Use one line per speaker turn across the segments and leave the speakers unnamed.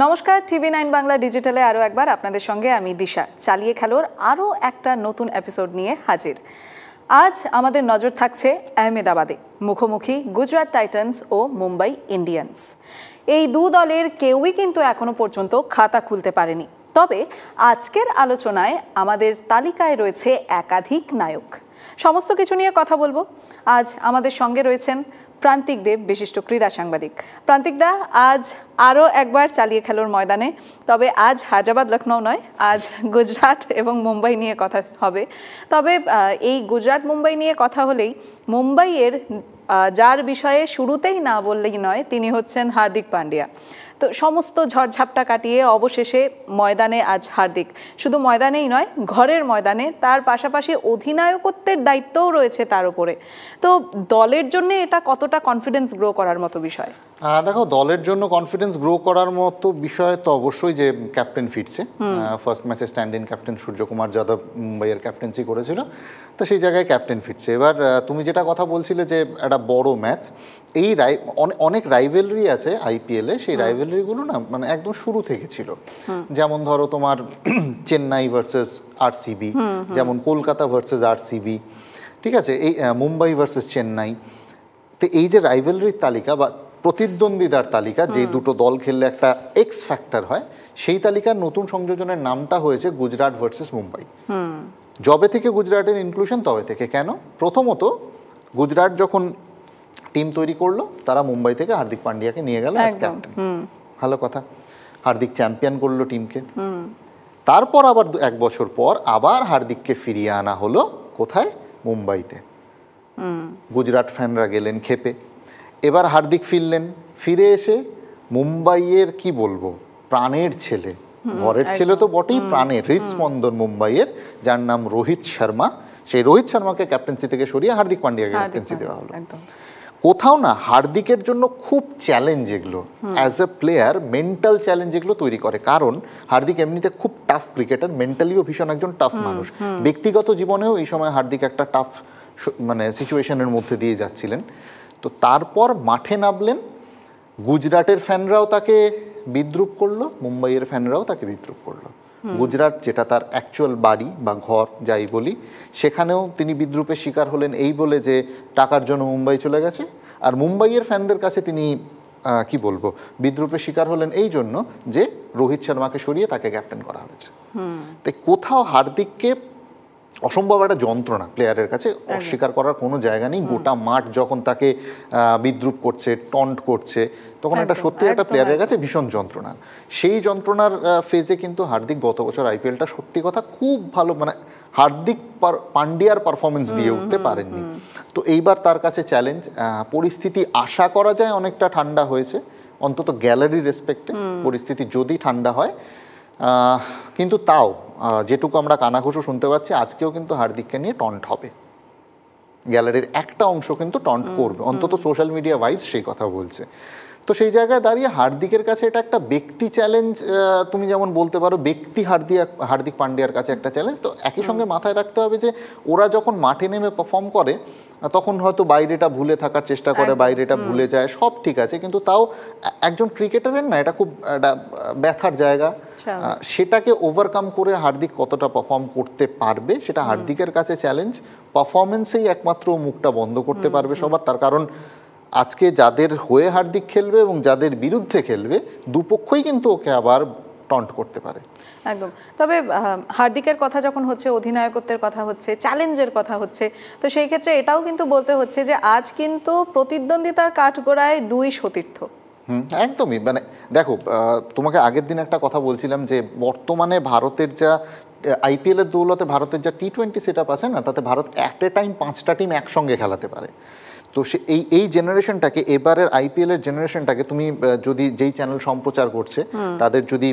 নমস্কার, TV9 বাংলা ডিজিটালে আরও একবার আপনাদের সঙ্গে আমি দিশা চালিয়ে খেলোর আরও একটা নতুন এপিসোড নিয়ে হাজির। আজ আমাদের নজর থাকছে আহমেদাবাদে মুখোমুখি গুজরাট টাইটান্স ও মুম্বাই ইন্ডিয়ান্স। এই দু দলের কেউই কিন্তু এখনো পর্যন্ত খাতা খুলতে পারেনি। তবে আজকের আলোচনায় আমাদের তালিকায় রয়েছে একাধিক নায়ক। সমস্ত কিছু নিয়ে কথা বলবো। আজ আমাদের সঙ্গে রয়েছেন প্রান্তিক দেব, বিশিষ্ট ক্রীড়া সাংবাদিক। প্রান্তিক দা, আজ আরও একবার চালিয়ে খেলোর ময়দানে, তবে আজ হায়দ্রাবাদ লখনৌ নয়, আজ গুজরাট এবং মুম্বাই নিয়ে কথা হবে। তবে এই গুজরাট মুম্বাই নিয়ে কথা হলেই মুম্বাইয়ের যার বিষয়ে শুরুতেই না বললেই নয়, তিনি হচ্ছেন হার্দিক পান্ডিয়া। তো সমস্ত ঝড়ঝাপটা কাটিয়ে অবশেষে ময়দানে আজ হার্দিক। শুধু ময়দানেই নয়, ঘরের ময়দানে, তার পাশাপাশি অধিনায়কত্বের দায়িত্বও রয়েছে তার উপরে। তো দলের জন্য এটা কতটা কনফিডেন্স গ্রো করার মতো বিষয়?
দেখো, দলের জন্য কনফিডেন্স গ্রো করার মতো বিষয় তো অবশ্যই যে ক্যাপ্টেন ফিরছে। ফার্স্ট ম্যাচে stand in captain Suryakumar Yadav মুম্বাইয়ের ক্যাপ্টেন্সি করেছিল, তো সেই জায়গায় ক্যাপ্টেন ফিরছে। এবার তুমি যেটা কথা বলছিলে যে একটা বড় ম্যাচ, এই অনেক রাইভেলরি আছে আইপিএলে, সেই রাইভেলরিগুলো না মানে একদম শুরু থেকে ছিল। যেমন ধরো তোমার চেন্নাই ভার্সেস আরসিবি, যেমন কলকাতা ভার্সেস আরসিবি, ঠিক আছে, এই মুম্বাই ভার্সেস চেন্নাই। তো এই যে রাইভেলরির তালিকা বা প্রতিদ্বন্দ্বিতার তালিকা, যে দুটো দল খেললে একটা এক্স ফ্যাক্টর হয়, সেই তালিকার নতুন সংযোজনের নামটা হয়েছে গুজরাট ভার্সেস মুম্বাই। যবে থেকে গুজরাটের ইনক্লুশন তবে থেকে। কেন? প্রথমত গুজরাট যখন টিম তৈরি করলো, তারা মুম্বাই থেকে হার্দিক পান্ডিয়াকে নিয়ে গেল অ্যাজ ক্যাপ্টেন। ভালো কথা, হার্দিক চ্যাম্পিয়ন করলো টিমকে। তারপর আবার এক বছর পর আবার হার্দিককে ফিরিয়ে আনা হলো কোথায়? মুম্বাইতে। গুজরাট ফ্যানরা গেলেন খেপে। এবার হার্দিক ফিরলেন, ফিরে এসে মুম্বাইয়ের কি বলবো, প্রাণের ছেলে, ঘরের ছেলে তো বটেই, প্রাণের হৃদস্পন্দন মুম্বাইয়ের, যার নাম রোহিত শর্মা, সেই রোহিত শর্মাকে ক্যাপ্টেন্সি থেকে সরিয়ে হার্দিক পান্ডিয়াকে ক্যাপ্টেন্সি দেওয়া হলো। কোথাও না হার্দিকের জন্য খুব চ্যালেঞ্জ এগুলো, as a player mental challenge এগুলো তৈরি করে। কারণ হার্দিক এমনিতে খুব টাফ ক্রিকেটার, মেন্টালিও ভীষণ একজন টাফ মানুষ। ব্যক্তিগত জীবনেও এই সময় হার্দিক একটা টাফ মানে সিচুয়েশনের মধ্যে দিয়ে যাচ্ছিলেন। তো তারপর মাঠে নামলেন, গুজরাটের ফ্যানরাও তাকে বিদ্রূপ করলো, মুম্বাইয়ের ফ্যানরাও তাকে বিদ্রূপ করলো। গুজরাট, যেটা তার অ্যাকচুয়াল বাড়ি বা ঘর যাই বলি, সেখানেও তিনি বিদ্রূপের শিকার হলেন এই বলে যে টাকার জন্য মুম্বাই চলে গেছে। আর মুম্বাইয়ের ফ্যানদের কাছে তিনি কি বলবো, বিদ্রূপের শিকার হলেন এই জন্য যে রোহিত শর্মাকে সরিয়ে তাকে ক্যাপ্টেন করা হয়েছে। তাই কোথাও হার্দিককে অসম্ভব একটা যন্ত্রণা প্লেয়ারের কাছে, অস্বীকার করার কোনো জায়গা নেই। গোটা মাঠ যখন তাকে বিদ্রূপ করছে, টন্ট করছে, তখন একটা সত্যি একটা প্লেয়ারের কাছে ভীষণ যন্ত্রণা। সেই যন্ত্রণার ফেজে কিন্তু হার্দিক গত বছর আইপিএলটা সত্যি কথা খুব ভালো, মানে হার্দিক পান্ডিয়ার পারফরমেন্স দিয়ে উঠতে পারেননি। তো এইবার তার কাছে চ্যালেঞ্জ। পরিস্থিতি আশা করা যায় অনেকটা ঠান্ডা হয়েছে, অন্তত গ্যালারি রেসপেক্টে পরিস্থিতি যদি ঠান্ডা হয়। কিন্তু তাও যেটুকু আমরা কানাঘুষো শুনতে পাচ্ছি, আজকেও কিন্তু হার্দিককে নিয়ে টন্ট হবে, গ্যালারির একটা অংশ কিন্তু টন্ট করবে, অন্তত সোশ্যাল মিডিয়া ওয়াইজ সেই কথা বলছে। তো সেই জায়গায় দাঁড়িয়ে হার্দিকের কাছে এটা একটা ব্যক্তি চ্যালেঞ্জ, তুমি যেমন বলতে পারো ব্যক্তি হার্দিক পান্ডিয়ার কাছে একটা চ্যালেঞ্জ। তো একই সঙ্গে মাথায় রাখতে হবে যে ওরা যখন মাঠে নেমে পারফর্ম করে, তখন হয়তো বাইরেটা ভুলে থাকার চেষ্টা করে, বাইরেটা ভুলে যায়, সব ঠিক আছে, কিন্তু তাও একজন ক্রিকেটারের না এটা খুব একটা ব্যথার জায়গা। সেটাকে ওভারকাম করে হার্দিক কতটা পারফর্ম করতে পারবে, সেটা হার্দিকের কাছে চ্যালেঞ্জ। পারফরমেন্সেই একমাত্র মুখটা বন্ধ করতে পারবে সবার। তার কারণ আজকে যাদের হয়ে হার্দিক খেলবে এবং যাদের বিরুদ্ধে খেলবে, দুপক্ষই কিন্তু ওকে আবার টন্ট করতে পারে।
একদম। তবে হার্দিকের কথা যখন হচ্ছে, অধিনায়কত্বের কথা হচ্ছে, চ্যালেঞ্জের কথা হচ্ছে, তো সেই ক্ষেত্রে এটাও কিন্তু বলতে হচ্ছে যে আজ কিন্তু প্রতিদ্বন্দ্বিতার কাঠগড়ায় দুই সতীর্থ।
একদমই। মানে দেখো, তোমাকে আগের দিন একটা কথা বলছিলাম যে বর্তমানে ভারতের যা আইপিএলের দৌলতে ভারতের যা T20 সেট আপ আছে না, তাতে ভারত অ্যাট এ টাইম 5টা টিম একসঙ্গে খেলাতে পারে। তো সে এই জেনারেশনটাকে, এবারের আইপিএলের জেনারেশনটাকে তুমি যদি যেই চ্যানেল সম্প্রচার করছে তাদের যদি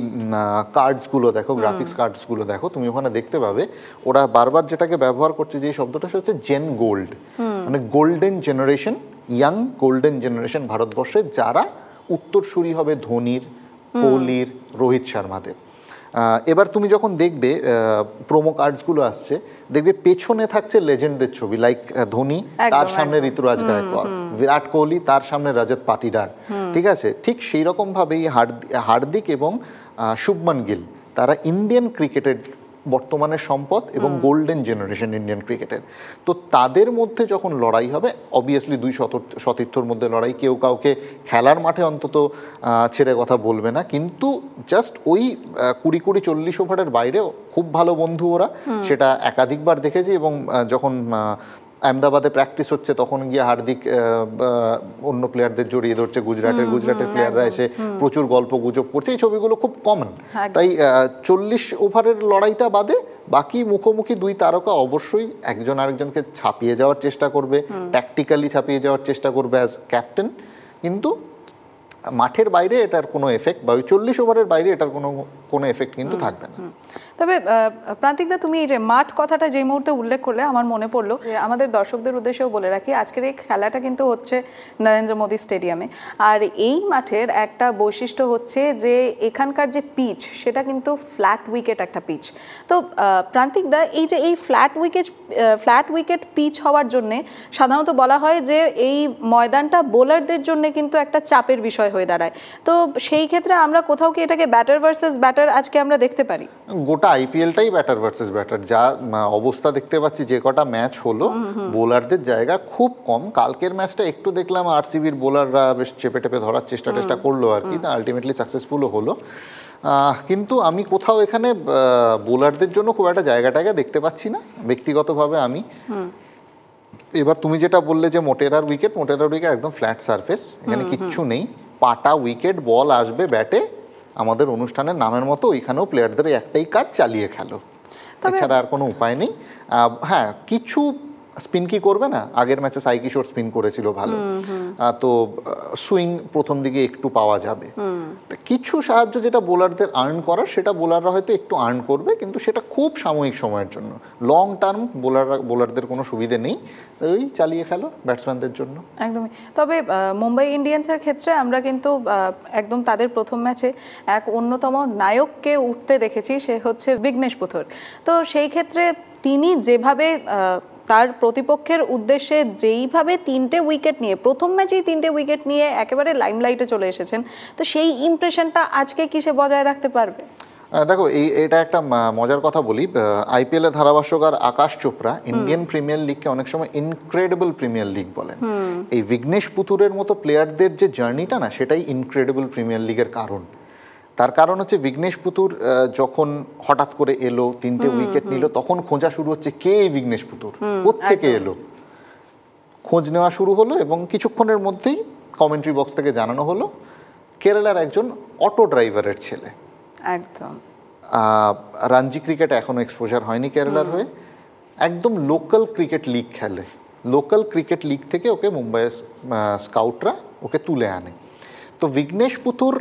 কার্ডসগুলো দেখো, গ্রাফিক্স কার্ডসগুলো দেখো, তুমি ওখানে দেখতে পাবে ওরা বারবার যেটাকে ব্যবহার করছে, যে শব্দটা সেটা হচ্ছে জেন গোল্ড, মানে golden generation, young golden generation ভারতবর্ষে, যারা উত্তরসূরি হবে ধোনির, কোহলির, রোহিত শর্মাদের। এবার তুমি যখন দেখবে প্রোমো কার্ডসগুলো আসছে, দেখবে পেছনে থাকছে লেজেন্ডদের ছবি, লাইক ধোনি, তার সামনে ঋতুরাজ গায়কোয়াড়, বিরাট কোহলি, তার সামনে রজত পাটিদার, ঠিক আছে? ঠিক সেই রকম ভাবেই হার্দিক এবং শুভমান গিল, তারা ইন্ডিয়ান ক্রিকেটের বর্তমানে সম্পদ এবং গোল্ডেন জেনারেশন ইন্ডিয়ান ক্রিকেটের। তো তাদের মধ্যে যখন লড়াই হবে, অবভিয়াসলি দুই সতীর্থর মধ্যে লড়াই, কেউ কাউকে খেলার মাঠে অন্তত ছেড়ে কথা বলবে না, কিন্তু জাস্ট ওই 20-40 ওভারের বাইরেও খুব ভালো বন্ধু ওরা, সেটা একাধিকবার দেখেছি। এবং যখন আহমেদাবাদে প্র্যাকটিস হচ্ছে তখন গিয়ে হার্দিক অন্য প্লেয়ারদের জড়িয়ে ধরছে, গুজরাটের প্লেয়াররা এসে প্রচুর গল্প গুজব করছে, এই ছবিগুলো খুব কমন। তাই 40 ওভারের লড়াইটা বাদে বাকি মুখোমুখি দুই তারকা অবশ্যই একজন আরেকজনকে ছাপিয়ে যাওয়ার চেষ্টা করবে, ট্যাকটিক্যালি ছাপিয়ে যাওয়ার চেষ্টা করবে অ্যাজ ক্যাপ্টেন, কিন্তু মাঠের বাইরে এটার কোনো এফেক্ট, বা ওই 40 ওভারের বাইরে এটার কোনো এফেক্ট কিন্তু থাকবে না।
তবে প্রান্তিকদা, তুমি এই যে মাঠ কথাটা যেই মুহূর্তে উল্লেখ করলে আমার মনে পড়লো যে আমাদের দর্শকদের উদ্দেশ্যেও বলে রাখি, আজকের এই খেলাটা কিন্তু হচ্ছে নরেন্দ্র মোদী স্টেডিয়ামে। আর এই মাঠের একটা বৈশিষ্ট্য হচ্ছে যে এখানকার যে পিচ, সেটা কিন্তু ফ্ল্যাট উইকেট একটা পিচ। তো প্রান্তিকদা, এই যে এই ফ্ল্যাট উইকেট পিচ হওয়ার জন্যে সাধারণত বলা হয় যে এই ময়দানটা বোলারদের জন্য কিন্তু একটা চাপের বিষয় হয়ে দাঁড়ায়। তো সেই ক্ষেত্রে আমরা কোথাও কি এটাকে ব্যাটার ভার্সেস ব্যাটার আজকে আমরা দেখতে পারি?
গোটা আইপিএলটাই ব্যাটার ভার্সেস ব্যাটার, যা অবস্থা দেখতে পাচ্ছি, যে কটা ম্যাচ হলো বোলারদের জায়গা খুব কম। কালকের ম্যাচটা একটু দেখলাম আরসিবির বোলাররা বেশ চেপে টেপে ধরার চেষ্টা করলো আর কি, আলটিমেটলি সাকসেসফুলও হলো। কিন্তু আমি কোথাও এখানে বোলারদের জন্য খুব একটা জায়গাটাকে দেখতে পাচ্ছি না ব্যক্তিগতভাবে আমি। এবার তুমি যেটা বললে যে মোটেরার উইকেট একদম ফ্ল্যাট সারফেস, এখানে কিচ্ছু নেই, পাটা উইকেট, বল আসবে ব্যাটে, আমাদের অনুষ্ঠানের নামের মতো ওইখানেও প্লেয়ারদের একটাই কাজ, চালিয়ে খেলো, এছাড়া আর কোনো উপায় নেই। হ্যাঁ, কিছু স্পিন কি করবে না, আগের ম্যাচে সাই কিশোর স্পিন করেছিল ভালো, তো সুইং প্রথম দিকে একটু পাওয়া যাবে, কিছু সাহায্য যেটা বোলারদের আর্ন করার, সেটা বোলাররা হয়তো একটু আর্ন করবে, কিন্তু সেটা খুব সাময়িক সময়ের জন্য, লং টার্ম বোলারদের কোনো সুবিধে নেই, ওই চালিয়ে খেলো ব্যাটসম্যানদের জন্য।
একদমই। তবে মুম্বাই ইন্ডিয়ান্সের ক্ষেত্রে আমরা কিন্তু একদম তাদের প্রথম ম্যাচে এক অন্যতম নায়ককে উঠতে দেখেছি, সে হচ্ছে বিঘ্নেশ পুথুর। তো সেই ক্ষেত্রে তিনি যেভাবে তার প্রতিপক্ষের উদ্দেশ্যে যেইভাবে 3টে উইকেট নিয়ে, প্রথম ম্যাচেই 3টে উইকেট নিয়ে একেবারে লাইমলাইটে চলে এসেছেন, তো সেই ইমপ্রেশনটা আজকে কি সে বজায় রাখতে পারবে?
দেখো, এটা একটা মজার কথা বলি, আইপিএল এর ধারাভাষ্যকার আকাশ চোপড়া ইন্ডিয়ান প্রিমিয়ার লিগকে অনেক সময় ইনক্রেডিবল প্রিমিয়ার লিগ বলেন। এই বিঘ্নেশ পুথুরের মতো প্লেয়ারদের যে জার্নিটা না, সেটাই ইনক্রেডিবল প্রিমিয়ার লিগের কারণ। তার কারণ হচ্ছে বিঘ্নেশ পুথুর যখন হঠাৎ করে এলো, 3টে উইকেট নিল, তখন খোঁজা শুরু হচ্ছে কে এই বিঘ্নেশ পুথুর, কোত্থেকে এলো, খোঁজ নেওয়া শুরু হলো, এবং কিছুক্ষণের মধ্যেই কমেন্ট্রি বক্স থেকে জানানো হলো কেরালার একজন অটো ড্রাইভারের ছেলে।
একদম।
রঞ্জি ক্রিকেটে এখনো এক্সপোজার হয়নি কেরালার হয়ে, একদম লোকাল ক্রিকেট লিগ খেলে, লোকাল ক্রিকেট লিগ থেকে ওকে মুম্বাইয়ের স্কাউটরা ওকে তুলে আনে। তো বিঘ্নেশ পুথুর,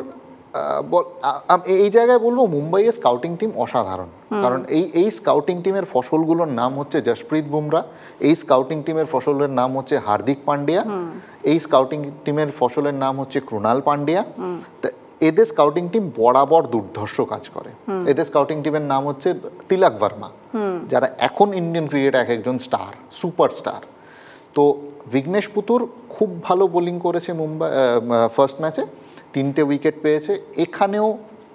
এই জায়গায় বলবো মুম্বাইয়ের স্কাউটিং টিম অসাধারণ, কারণ এই স্কাউটিং টিমের ফসলগুলোর নাম হচ্ছে জসপ্রীত বুমরা, এই স্কাউটিং টিমের ফসলের নাম হচ্ছে হার্দিক পান্ডিয়া, এই স্কাউটিং টিমের ফসলের নাম হচ্ছে ক্রুনাল পান্ডিয়া। এদের স্কাউটিং টিম বরাবর দুর্ধর্ষ কাজ করে। এদের স্কাউটিং টিমের নাম হচ্ছে তিলক ভার্মা, যারা এখন ইন্ডিয়ান ক্রিকেটে এক একজন স্টার, সুপারস্টার। তো বিঘ্নেশ পুথুর খুব ভালো বোলিং করেছে মুম্বাই ফার্স্ট ম্যাচে, 3টে উইকেট পেয়েছে, এখানেও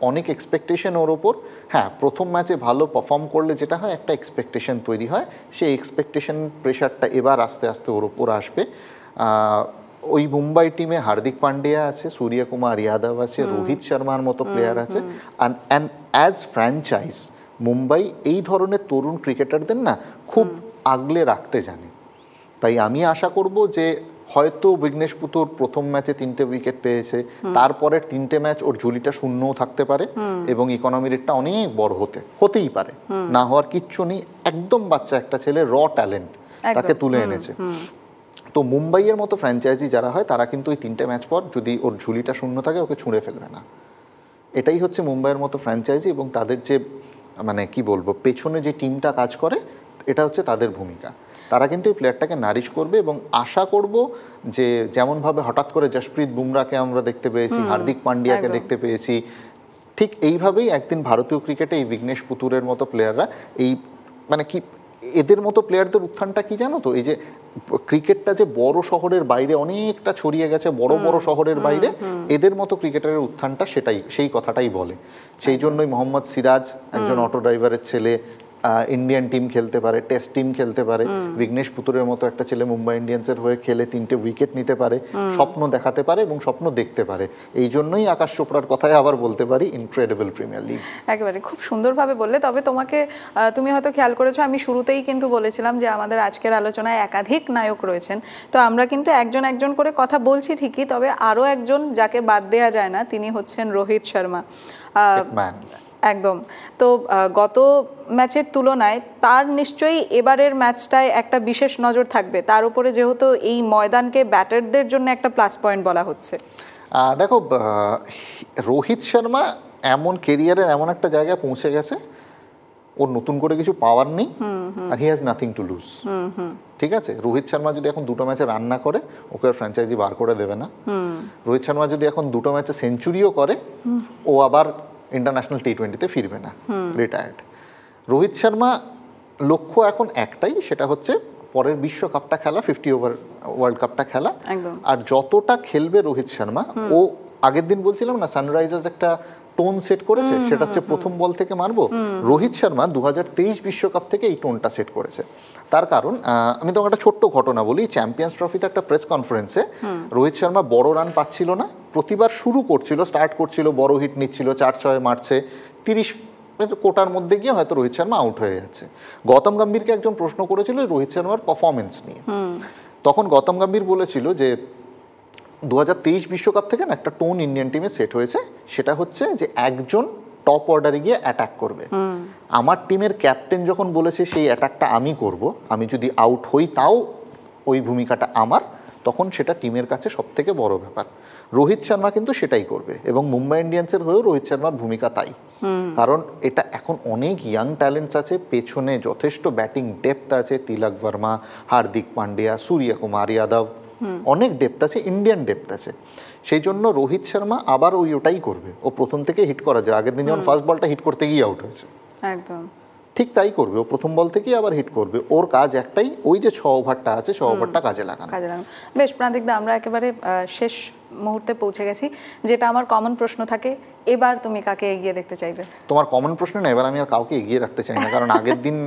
অনেক এক্সপেকটেশন ওর ওপর। হ্যাঁ, প্রথম ম্যাচে ভালো পারফর্ম করলে যেটা হয়, একটা এক্সপেকটেশন তৈরি হয়, সেই এক্সপেকটেশন প্রেশারটা এবার আস্তে আস্তে ওর ওপর আসবে। ওই মুম্বাই টিমে হার্দিক পান্ডিয়া আছে, সূর্যকুমার যাদব আছে, রোহিত শর্মার মতো প্লেয়ার আছে, অ্যান্ড অ্যাজ ফ্র্যাঞ্চাইজ মুম্বাই এই ধরনের তরুণ ক্রিকেটারদের না খুব আগলে রাখতে জানে। তাই আমি আশা করব যে হয়তো বিঘ্নেশ পুথুর প্রথম ম্যাচে 3টে উইকেট পেয়েছে, তারপরের 3টে ম্যাচ ওর ঝুলিটা শূন্যও থাকতে পারে, এবং ইকোনমি রেটটা অনেক বড় হতেই পারে, না হওয়ার কিচ্ছু নেই। একদম বাচ্চা একটা ছেলে, র ট্যালেন্ট, তাকে তুলে এনেছে। তো মুম্বাইয়ের মতো ফ্র্যাঞ্চাইজি যারা হয়, তারা কিন্তু ওই 3টে ম্যাচ পর যদি ওর ঝুলিটা শূন্য থাকে, ওকে ছুঁড়ে ফেলবে না। এটাই হচ্ছে মুম্বাইয়ের মতো ফ্র্যাঞ্চাইজি, এবং তাদের যে মানে কি বলবো, পেছনে যে টিমটা কাজ করে, এটা হচ্ছে তাদের ভূমিকা। তারা কিন্তু এই প্লেয়ারটাকে নারিশ করবে, এবং আশা করব যে যেমনভাবে হঠাৎ করে জসপ্রীত বুমরাকে আমরা দেখতে পেয়েছি, হার্দিক পান্ডিয়াকে দেখতে পেয়েছি, ঠিক এইভাবেই একদিন ভারতীয় ক্রিকেটে এই বিঘ্নেশ পুতুরের মতো প্লেয়াররা এই মানে কি এদের মতো প্লেয়ারদের উত্থানটা কি জানো তো, এই যে ক্রিকেটটা যে বড় শহরের বাইরে অনেকটা ছড়িয়ে গেছে, বড় বড় শহরের বাইরে, এদের মতো ক্রিকেটারের উত্থানটা সেই কথাটাই বলে। সেই জন্যই মোহাম্মদ সিরাজ একজন অটো ড্রাইভারের ছেলে, ইন্ডিয়ান টিম খেলতে পারে, টেস্ট টিম খেলতে পারে। বিঘ্নেশ পুতুরের মতো একটা ছেলে মুম্বাই ইন্ডিয়ান্সের হয়ে খেলে 3টে উইকেট নিতে পারে, স্বপ্ন দেখাতে পারে এবং স্বপ্ন দেখতে পারে। এই জন্যই আকাশ চোপড়ার কথাই আবার বলতে পারি ইনক্রেডিবল প্রিমিয়ার লিগ।
একেবারে খুব সুন্দরভাবে বললে। তবে তুমি হয়তো খেয়াল করেছো, আমি শুরুতেই কিন্তু বলেছিলাম যে আমাদের আজকের আলোচনায় একাধিক নায়ক রয়েছেন। তো আমরা কিন্তু একজন একজন করে কথা বলছি ঠিকই, তবে আরও একজন যাকে বাদ দেওয়া যায় না তিনি হচ্ছেন রোহিত শর্মা। একদম। তো গত ম্যাচের তুলনায় তার নিশ্চয়ই এবারের ম্যাচটায় একটা বিশেষ নজর থাকবে, তার উপরে যেহেতু এই ময়দানকে ব্যাটারদের জন্য একটা প্লাস পয়েন্ট বলা হচ্ছে।
দেখো, রোহিত শর্মা এমন কেরিয়ারের এমন একটা জায়গায় পৌঁছে গেছে, ওর নতুন করে কিছু পাওয়ার নেই, আর he has nothing to lose. ঠিক আছে, রোহিত শর্মা যদি এখন 2টো ম্যাচে রান না করে, ওকে আর ফ্র্যাঞ্চাইজি বার করে দেবে না। রোহিত শর্মা যদি এখন 2টো ম্যাচে সেঞ্চুরিও করে, ও আবার ইন্টারন্যাশনাল টি20তে ফিরবে না, রিটায়ার্ড। রোহিত শর্মা লক্ষ্য এখন একটাই, সেটা হচ্ছে পরের বিশ্বকাপটা খেলা, 50 ওভার ওয়ার্ল্ড কাপটা খেলা। আর যতটা খেলবে রোহিত শর্মা, ও আগের দিন বলছিলাম না সানরাইজার্স একটা টোন সেট করেছে, সেটা হচ্ছে প্রথম বল থেকে মারবো। রোহিত শর্মা 2023 বিশ্বকাপ থেকে এই টোনটা সেট করেছে। তার কারণ আমি তোমাকে একটা ছোট্ট ঘটনা বলি। চ্যাম্পিয়ন্স ট্রফিতে একটা প্রেস কনফারেন্সে রোহিত শর্মা বড় রান পাচ্ছিল না, প্রতিবার স্টার্ট করছিল, বড় হিট নিচ্ছিল, 4-6 মারছে, 30 কোটার মধ্যে গিয়ে হয়তো রোহিত শর্মা আউট হয়ে যাচ্ছে। গৌতম গম্ভীরকে একজন প্রশ্ন করেছিল রোহিত শর্মার পারফরমেন্স নিয়ে। তখন গৌতম গম্ভীর বলেছিল যে 2023 বিশ্বকাপ থেকে না একটা টোন ইন্ডিয়ান টিমে সেট হয়েছে, সেটা হচ্ছে যে একজন টপ অর্ডারে গিয়ে অ্যাটাক করবে। আমার টিমের ক্যাপ্টেন যখন বলেছে সেই অ্যাটাকটা আমি করব, আমি যদি আউট হই তাও ওই ভূমিকাটা আমার, তখন সেটা টিমের কাছে সব থেকে বড় ব্যাপার। রোহিত শর্মা কিন্তু সেটাই করবে, এবং মুম্বাই ইন্ডিয়ান্সের হয়েও রোহিত শর্মার ভূমিকা তাই। কারণ এটা এখন অনেক ইয়াং ট্যালেন্টস আছে, পেছনে যথেষ্ট ব্যাটিং ডেপথ আছে, তিলক ভার্মা, হার্দিক পান্ডিয়া, সূর্যকুমার যাদব, অনেক ডেপথ আছে, ইন্ডিয়ান ডেপথ আছে। সেই জন্য রোহিত শর্মা আবার ওটাই করবে, ও প্রথম থেকে হিট করা যায়। আগের দিন যেমন ফার্স্ট বলটা হিট করতে গিয়ে আউট হয়েছে, একদম ঠিক তাই করবে, ও প্রথম বল থেকেই আবার হিট করবে। ওর কাজ একটাই, ওই যে 6 ওভারটা আছে, 6 ওভারটা কাজে লাগানো।
বেশ প্রান্তিকদা, আমরা একেবারে শেষ মুহূর্তে পৌঁছে গেছি, যেটা আমার কমন প্রশ্ন থাকে, এবার তুমি কাকে এগিয়ে দেখতে চাইবে?
তোমার কমন প্রশ্ন না, এবার আমি আর কাউকে এগিয়ে রাখতে চাই না, কারণ আগের দিন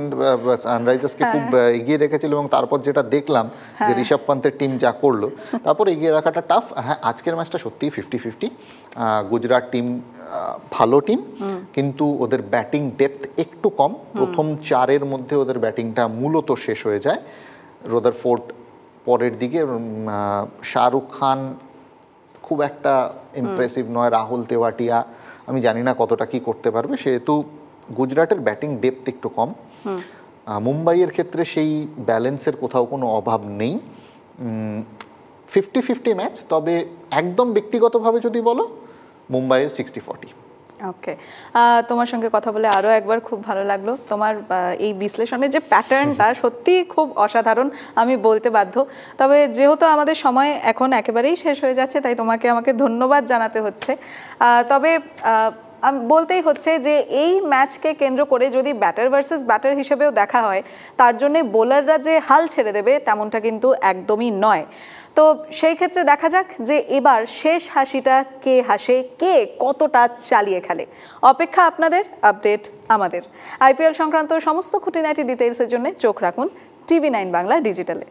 সানরাইজার্সকে খুব এগিয়ে রেখেছিল, এবং তারপর যেটা দেখলাম যে ঋষভ পান্তের টিম যা করলো, তারপর এগিয়ে রাখাটা টাফ। হ্যাঁ, আজকের ম্যাচটা সত্যিই 50-50। গুজরাট টিম ভালো টিম, কিন্তু ওদের ব্যাটিং ডেপথ একটু কম। প্রথম 4-এর মধ্যে ওদের ব্যাটিংটা মূলত শেষ হয়ে যায়। রদারফোর্ড পরের দিকে, শাহরুখ খান খুব একটা ইমপ্রেসিভ নয়, রাহুল তেওয়াটিয়া আমি জানি না কতটা কি করতে পারবে, সেহেতু গুজরাটের ব্যাটিং ডেপথ একটু কম। মুম্বাইয়ের ক্ষেত্রে সেই ব্যালেন্সের কোথাও কোনো অভাব নেই। 50-50 ম্যাচ, তবে একদম ব্যক্তিগতভাবে যদি বলো, মুম্বাইয়ের 60-40।
ওকে, তোমার সঙ্গে কথা বলে আরও একবার খুব ভালো লাগলো। তোমার এই বিশ্লেষণের যে প্যাটার্নটা সত্যি খুব অসাধারণ, আমি বলতে বাধ্য। তবে যেহেতু আমাদের সময় এখন একেবারেই শেষ হয়ে যাচ্ছে, তাই আমাকে ধন্যবাদ জানাতে হচ্ছে। তবে বলতেই হচ্ছে যে এই ম্যাচকে কেন্দ্র করে যদি ব্যাটার ভার্সেস ব্যাটার হিসেবেও দেখা হয়, তার জন্যে বোলাররা যে হাল ছেড়ে দেবে তেমনটা কিন্তু একদমই নয়। তো সেই ক্ষেত্রে দেখা যাক যে এবার শেষ হাসিটা কে হাসে, কে কতটা চালিয়ে খেলে। অপেক্ষা আপনাদের, আপডেট আমাদের। IPL সংক্রান্ত সমস্ত খুঁটিনাটি ডিটেইলসের জন্য চোখ রাখুন TV9 বাংলা ডিজিটালে।